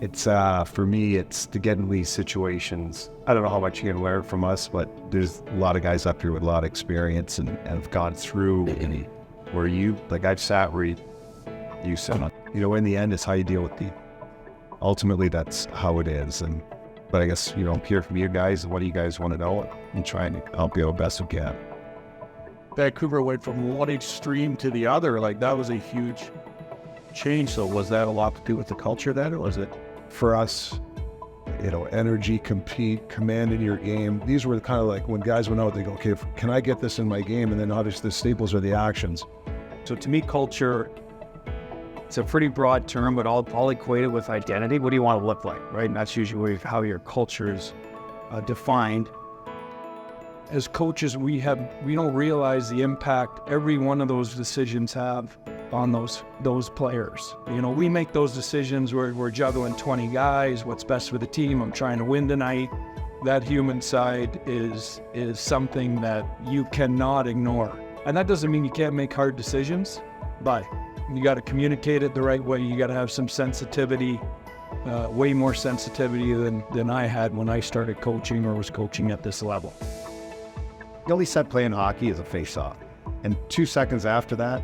It's for me, it's to get in these situations. I don't know how much you can learn from us, but there's a lot of guys up here with a lot of experience and have gone through where I've sat where you sit on. In the end, it's how you deal with people. Ultimately, that's how it is. But I guess, hear from you guys. What do you guys want to know? And try and help you the best we can. Vancouver went from one extreme to the other. That was a huge change. So was that a lot to do with the culture then, or was it? For us, energy, compete, commanding your game. These were kind of when guys went out, they go, okay, can I get this in my game? And then obviously the staples are the actions. So to me, culture, it's a pretty broad term, but I'll equate it with identity. What do you want to look like, right? And that's usually how your culture is defined. As coaches, we don't realize the impact every one of those decisions have on those players. We make those decisions where we're juggling 20 guys, what's best for the team, I'm trying to win tonight. That human side is something that you cannot ignore. And that doesn't mean you can't make hard decisions, but you got to communicate it the right way. You got to have some sensitivity, way more sensitivity than I had when I started coaching or was coaching at this level. The only set play in hockey is a face-off. And 2 seconds after that,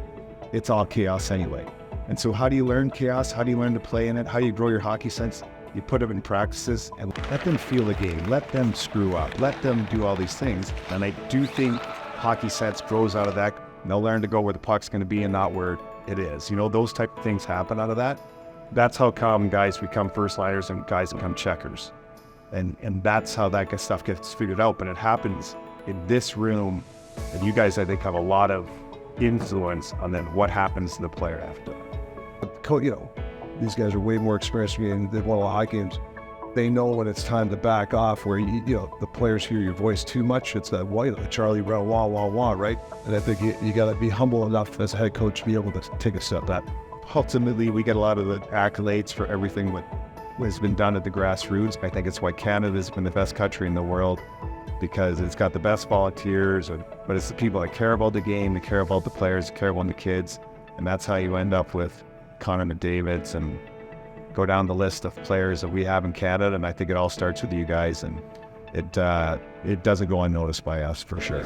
it's all chaos anyway. And so how do you learn chaos? How do you learn to play in it? How do you grow your hockey sense? You put them in practices and let them feel the game. Let them screw up. Let them do all these things. And I do think hockey sense grows out of that. And they'll learn to go where the puck's going to be and not where it is. Those type of things happen out of that. That's how come guys become first liners and guys become checkers. And that's how that stuff gets figured out. But it happens in this room. And you guys, I think, have a lot of influence on then what happens to the player after that. These guys are way more experienced than me, and they've won a lot of hockey games. They know when it's time to back off, where the players hear your voice too much. It's that Charlie Brown, wah, wah, wah, right? And I think you got to be humble enough as a head coach to be able to take a step back. Ultimately, we get a lot of the accolades for everything what has been done at the grassroots. I think it's why Canada's been the best country in the world, because it's got the best volunteers, but it's the people that care about the game, that care about the players, care about the kids, and that's how you end up with Connor McDavid's and go down the list of players that we have in Canada. And I think it all starts with you guys, and it doesn't go unnoticed by us for sure.